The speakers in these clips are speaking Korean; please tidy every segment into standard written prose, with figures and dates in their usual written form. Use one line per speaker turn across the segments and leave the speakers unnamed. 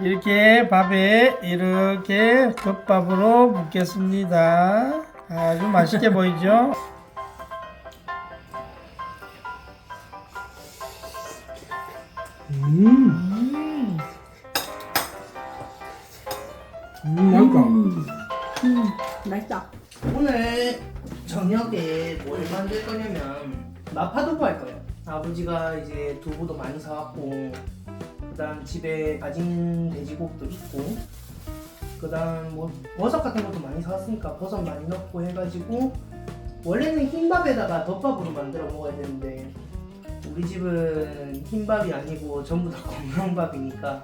이렇게 밥에 이렇게 덮밥으로 묻겠습니다. 아주 맛있게 보이죠?
맛있다.
맛있다. 오늘 저녁에 뭘 만들 거냐면 마파두부 할 거예요. 아버지가 이제 두부도 많이 사왔고, 그다음 집에 가진 돼지고기도 있고, 그다음 뭐 버섯 같은 것도 많이 사왔으니까 버섯 많이 넣고 해가지고, 원래는 흰밥에다가 덮밥으로 만들어 먹어야 되는데 우리 집은 흰밥이 아니고 전부 다 건강밥이니까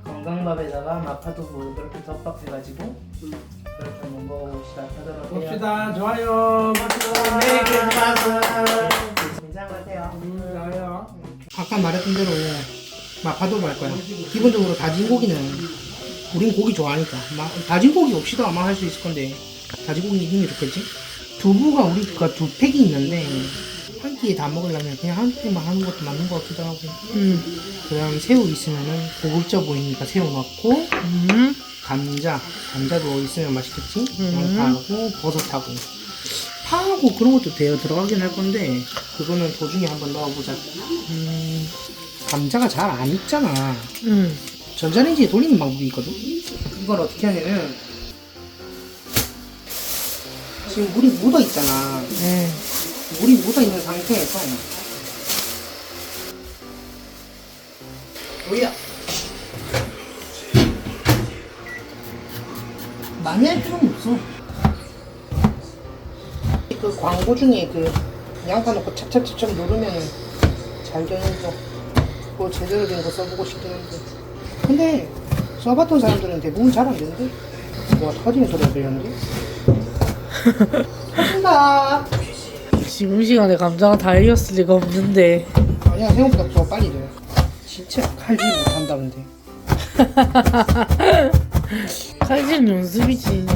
건강밥에다가 마파두부 그렇게 덮밥 해가지고 그렇게 한번 먹어봅시다. 하도록 해요.
봅시다. 좋아요. 봅시다.
네, 괜찮아요. 괜찮은 것 같아요.
좋아요.
아까 말했던 대로 마파두부 할 거야. 기본적으로 다진 고기는 우린 고기 좋아하니까 다진 고기 없이도 아마 할 수 있을 건데 다진 고기는 힘이 좋겠지? 두부가 우리가 두 팩이 있는데 한 끼에 다 먹으려면 그냥 한 팩만 하는 것도 맞는 것 같기도 하고. 그 다음 새우 있으면은 고급져 보이니까 새우 넣고 감자도 있으면 맛있겠지? 양파하고 버섯하고 파하고 그런 것도 들어가긴 할 건데 그거는 도중에 한번 넣어보자. 감자가 잘 안 익잖아. 전자레인지에 돌리는 방법이 있거든. 이걸 어떻게 하냐면 지금 물이 묻어 있잖아. 물이 묻어 있는 상태에서 올려. 많이 할 필요는 없어. 그 광고 중에 그 양파 넣고 찹찹찹찹 누르면 잘 되는 거, 그거 제대로 된 거 써보고 싶긴 한데, 근데 써봤던 사람들은 대부분 잘 안 되는데. 와, 터지는 소리가 들렸는데? 터진다.
지금 시간에 감자가 다 익었을 리가 없는데.
아니야, 생각보다 더 빨리 돼. 진짜 칼질 못한다 근데.
칼질 연습이지.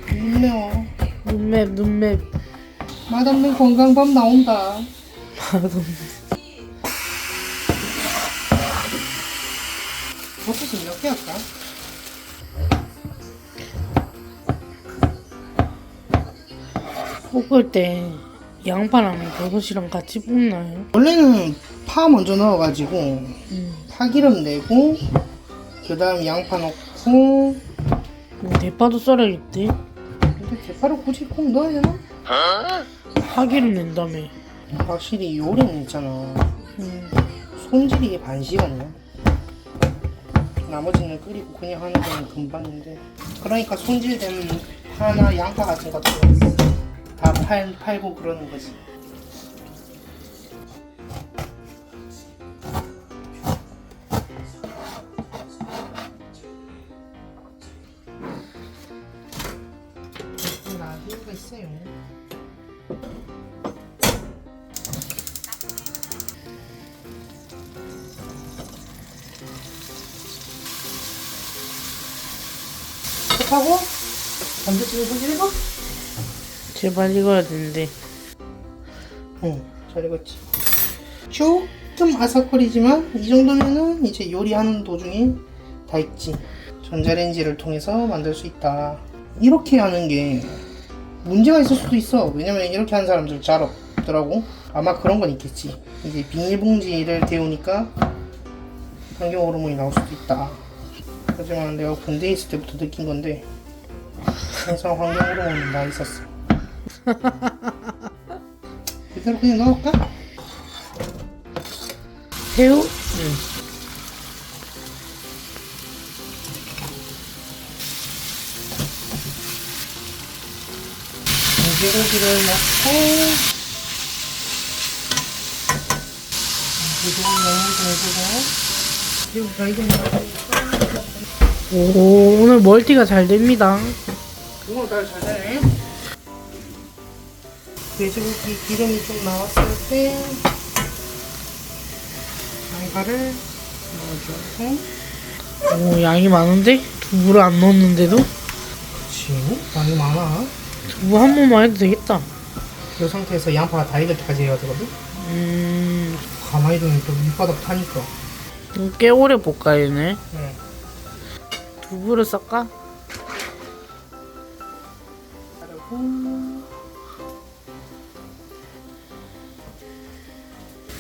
눈매워.
눈맵.
맛없는 건강밥 나온다.
맛없는.
버섯은 몇 개 할까?
볶을 때 양파랑 버섯이랑 같이 볶나요?
원래는 파 먼저 넣어가지고 파기름 내고 그 다음 양파 넣고.
대파도 썰어야겠대.
근데 대파를 굳이 꼭 넣어야 되나?
파기름 낸다며.
확실히 요리는 있잖아, 손질이 반시간이야. 나머지는 끓이고 그냥 하는 건 금방인데, 그러니까 손질된 파나 양파 같은 것도 다 팔고 그러는 거지. 라디오가 있어요. 하고 감자튀김 손질해봐.
제발 익어야 되는데.
응, 잘 익었지. 조금 아삭거리지만 이 정도면은 이제 요리하는 도중에 다 익지. 전자레인지를 통해서 만들 수 있다. 이렇게 하는 게 문제가 있을 수도 있어. 왜냐면 이렇게 하는 사람들 잘 없더라고. 아마 그런 건 있겠지. 이제 비닐봉지를 데우니까 환경 호르몬이 나올 수도 있다. 하지만 내가 군대에 있을 때부터 느낀 건데 항상 환경 호르몬이 나 있었어. 이대로 그냥 넣을까?
새우?
돼지고기를 넣고 돼지고기 양념 좀 해주고. 그리고 저희는
오, 오늘 멀티가 잘 됩니다.
이거 잘 되네. 돼지고기 기름이 좀 나왔을 때 양파를 넣어주고.
오, 양이 많은데? 두부를 안 넣었는데도?
그치? 양이 많아.
두부 한 번만 해도 되겠다.
이 상태에서 양파가 다 익을 때까지 해야 되거든? 가만히 두면 또 밑바닥 타니까.
꽤 오래 볶아야네.
네.
두부를 섞까?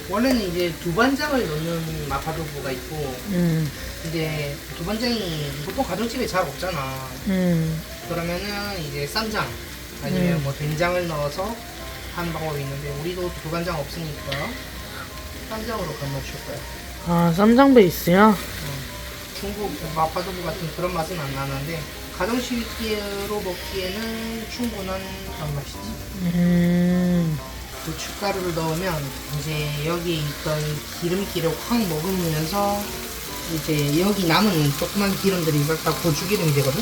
원래는 이제 두반장을 넣는 마파두부가 있고, 이제 두반장이 보통 가정집에 잘 없잖아. 그러면은 이제 쌈장 아니면 뭐 된장을 넣어서 하는 방법이 있는데, 우리도 두반장 없으니까 쌈장으로 건너줄 거야.
아, 쌈장 베이스야?
중국 마파두부 같은 그런 맛은 안 나는데, 가정식으로 먹기에는 충분한 그런 맛이지. 고춧가루를 넣으면 이제 여기에 있던 기름기를 확 머금으면서 이제 여기 남은 조그만 기름들이 다 고추기름이 되거든.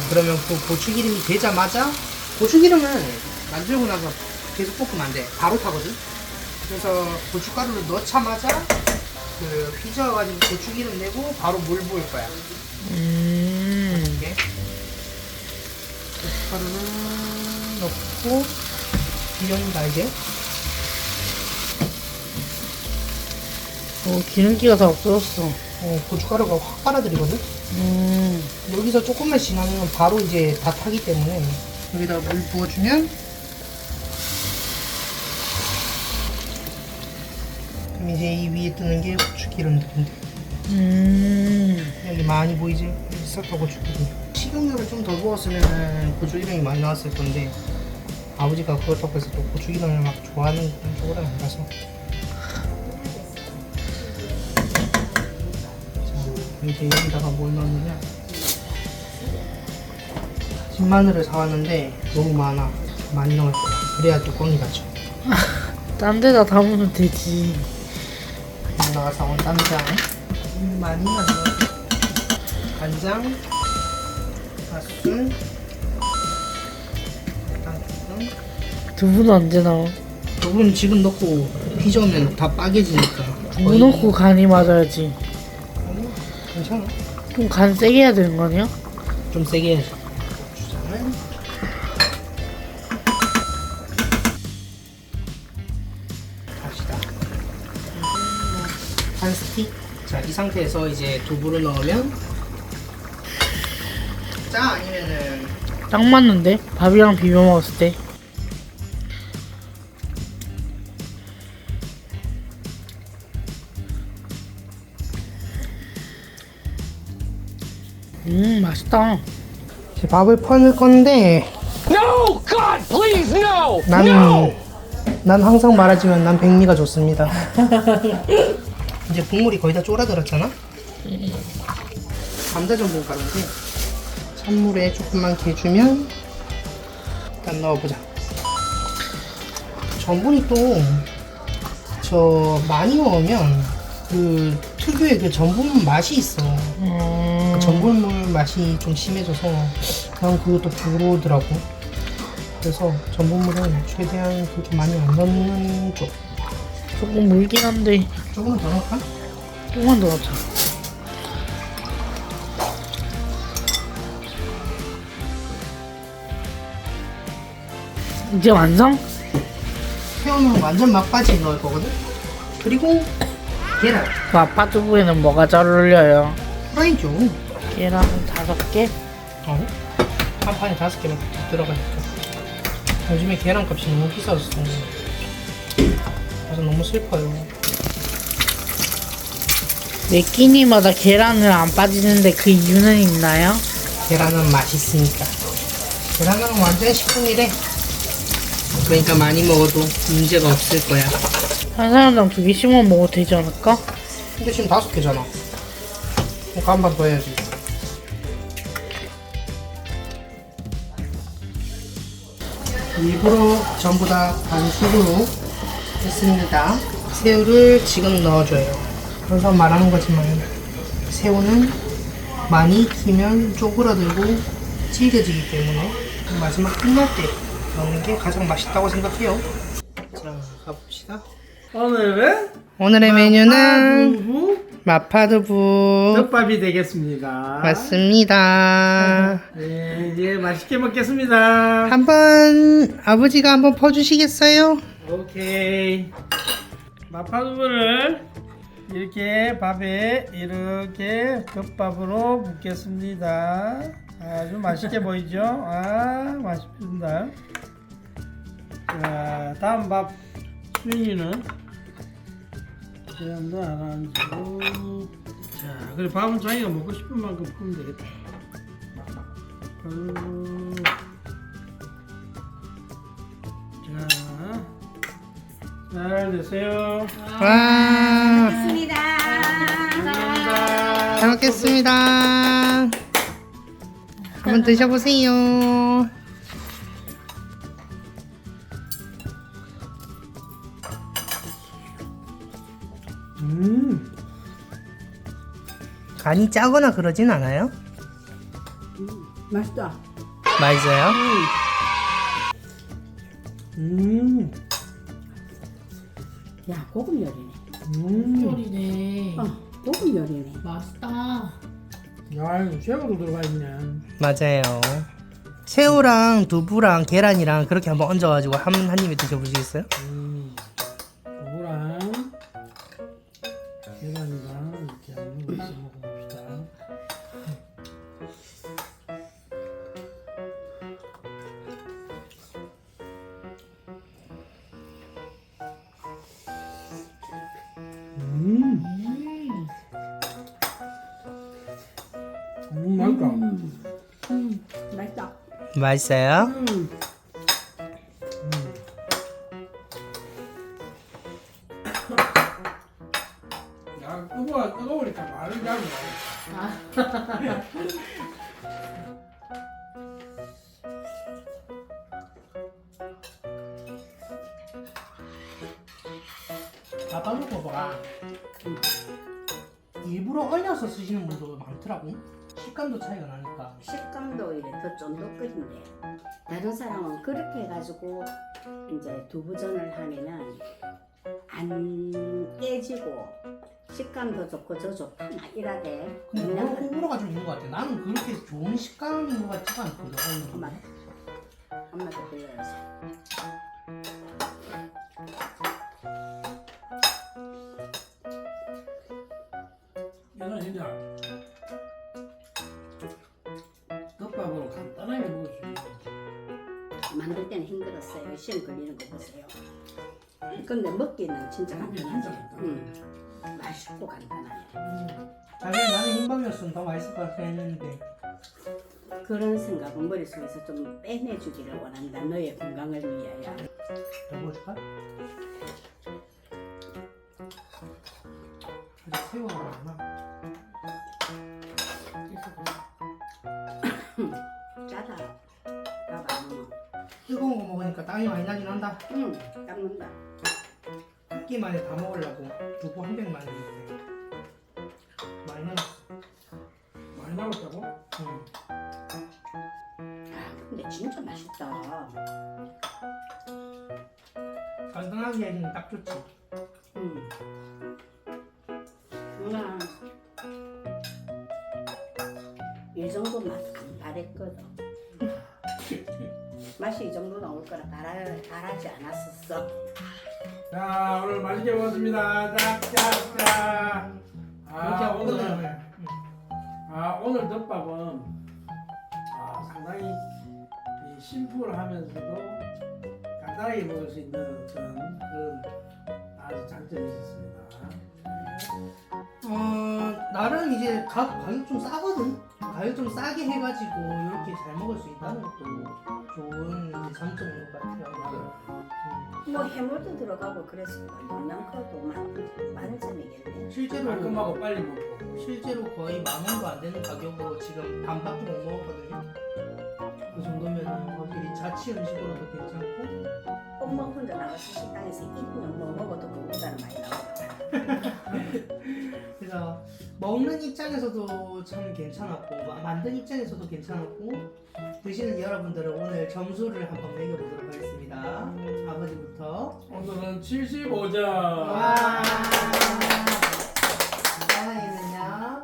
그러면 그 고추기름이 되자마자, 고추기름은 만들고 나서 계속 볶으면 안 돼. 바로 타거든. 그래서 고춧가루를 넣자마자 그 휘저어가지고 고추기름 내고 바로 물 부을 거야. 이렇게 고춧가루를 넣고 기름다 이제.
기름기가 다 없어졌어.
고춧가루가 확 빨아들이거든. 여기서 조금만 지나면 바로 이제 다 타기 때문에 여기다가 물 부어주면, 그럼 이제 이 위에 뜨는 게 고추기름들인데, 여기 많이 보이지? 여기 싹다 고추기름. 식용유를 좀 더 부었으면 고추기름이 많이 나왔을 건데, 아버지가 그렇다고 해서 또 고추기름을 막 좋아하는 그런 쪽으로는 아니라서. 자, 이제 여기다가 뭘 넣느냐? 진마늘을 사왔는데 너무 많아. 많이 넣을 거야. 그래야 뚜껑이 닫혀.
딴 데다 담으면 되지.
나가 사온 쌈장 많이 넣어. 간장, 맛술, 땅콩.
두부는 언제 넣어?
두부는 지금 넣고 휘저으면 다 빠개지니까.
두부 넣고 간이 맞아야지.
괜찮아.
좀 간 세게 해야 되는 거 아니야?
좀 세게 해야지. 고추장을 갑시다. 한 스틱. 자, 이 상태에서 이제 두부를 넣으면, 짜 아니면은
딱 맞는데? 밥이랑 비벼 먹었을 때. 맛있다.
이제 밥을 퍼낼 건데,
No! God, please, no!
난 항상 말하지만 난 백미가 좋습니다. 이제 국물이 거의 다 쫄아들었잖아? 감자 전분가루인데, 찬물에 조금만 개주면 일단 넣어보자. 전분이 또 많이 넣으면 그 특유의 그 전분 맛이 있어. 그 전분물 맛이 좀 심해져서 난 그것도 부러우더라고. 그래서 전분물은 최대한 그렇게 많이 안 넣는 쪽.
조금 물긴 한데
조금 더 넣을까?
조금만 더 넣자. 이제 완성?
새우는 완전 막바지에 넣을 거거든? 그리고 계란.
그 아빠 두부에는 뭐가 잘 어울려요?
프라이죠.
계란 5개?
한 판에 5개만 들어가니까. 요즘에 계란 값이 너무 비싸졌어. 그래서 너무 슬퍼요.
매 끼니마다 계란을 안 빠지는데 그 이유는 있나요?
계란은 맛있으니까. 계란은 완전 식품이래. 그러니까 많이 먹어도 문제가 없을 거야.
한 사람당 2개씩만 먹어도 되지 않을까?
근데 지금 5개잖아. 그러니까 한 번 더 해야지. 일부러 전부 다 반숙으로 했습니다. 새우를 지금 넣어줘요. 항상 말하는 거지만 새우는 많이 익히면 쪼그라들고 질겨지기 때문에 마지막 끝날 때 넣는 게 가장 맛있다고 생각해요. 자, 가봅시다. 오늘의 메뉴는 마파두부
떡밥이 되겠습니다.
맞습니다.
네, 이제 맛있게 먹겠습니다.
한번 아버지가 한번 퍼주시겠어요?
오케이. 마파두부를 이렇게 밥에 이렇게 덮밥으로 붓겠습니다. 아주 맛있게 보이죠? 아, 맛있습니다. 자, 다음 밥 수인이는 계란도 안 얹고. 자, 그래 밥은 자기가 먹고 싶은 만큼 푸면 되겠다. 자, 잘 되세요.
와,
좋습니다.
잘 먹겠습니다. 한번 드셔보세요.
간이 짜거나 그러진 않아요?
맛있다.
맛있어요?
야, 고급 요리네.
요리네.
고급 요리네.
맛있다.
야, 이거 새우도 들어가 있네.
맞아요. 새우랑 두부랑 계란이랑 그렇게 한번 얹어가지고 한 입에 드셔보시겠어요?
두부랑 계란이랑 이렇게 한번 있어 먹어봅시다. 맛있다.
맛있다.
맛있어요?
야, 뜨거우니까 말을 잘 못해.
밥안 먹어봐. 일부러 얼려서 쓰시는 분도 많더라고. 식감도 차이가 나니까.
식감도 오히려 더 쫀득거린데 다른 사람은 그렇게 해가지고 이제 두부전을 하면은 안 깨지고 식감도 좋고 저 좋다 막 이라대.
근데 그런
그냥
호불호가 좀 있는 것 같아. 나는 그렇게 좋은 식감인 것 같지가 않거든.
엄마 엄마도 불러야지.
얘는 진짜 덮밥으로 간단하게 먹을 수 있어.
만들 때는 힘들었어요. 시험 걸리는 거 보세요. 근데 먹기는 진짜
먹기
간단하지.
진짜 간단해.
맛있고 간단하네.
자기 나는 흰밥이었으면 더 맛있을 것 같아 했는데.
그런 생각은 머릿속에서 좀 빼내주기를 원한다. 너의 건강을 위하여.
먹어볼까? 아직 새우가 많아.
짜다. 밥안 먹어.
뜨거운 거 먹으니까 땀이 많이 나긴 한다.
응, 땀난다.
한 끼 만에 다 먹으려고 두부 한 병만 했는데 많이 남았어.
많이 남았다고?
응.
아, 근데 진짜 맛있다.
간단하게 해주면 딱 좋지.
응. 그냥 이 정도 맛 안 바랬거든. 맛이 이 정도 나올 거라 바라지 않았었어.
자, 오늘 맛있게 먹었습니다. 짝짝짝.
그렇게
아,
오늘은
오늘 덮밥은 상당히 이 심플하면서도 간단하게 먹을 수 있는 그런 아주 장점이 있었습니다.
나름 이제 가격 좀 싸거든. 가격 좀 싸게 해가지고 이렇게 잘 먹을 수 있다는 것도 좋은 이제 장점인 것 같아요.
뭐 해물도 들어가고 그랬으니까 영양가도 만점이겠네.
깔끔하고 빨리 먹고.
실제로 거의 10,000원도 안 되는 가격으로 지금 반밖에 못 먹었거든요. 그 정도면 확실히 자취 음식으로도 괜찮고.
엄마 혼자 나가서 식당에서 1년 뭐 먹어도 그보다는 많이 나오더라.
그래서 먹는 입장에서도 참 괜찮았고 만든 입장에서도 괜찮았고 드시는 여러분들은 오늘 점수를 한번 매겨보도록 하겠습니다. 아버지부터.
오늘은 75점.
와. 사랑이는요?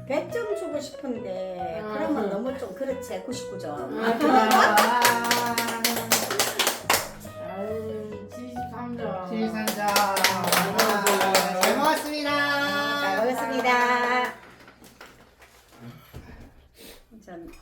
100점 주고 싶은데 그러면 너무 좀 그렇지. 99점.
아유, 73점.
실산자.
안녕하세요.
감사합니다. 전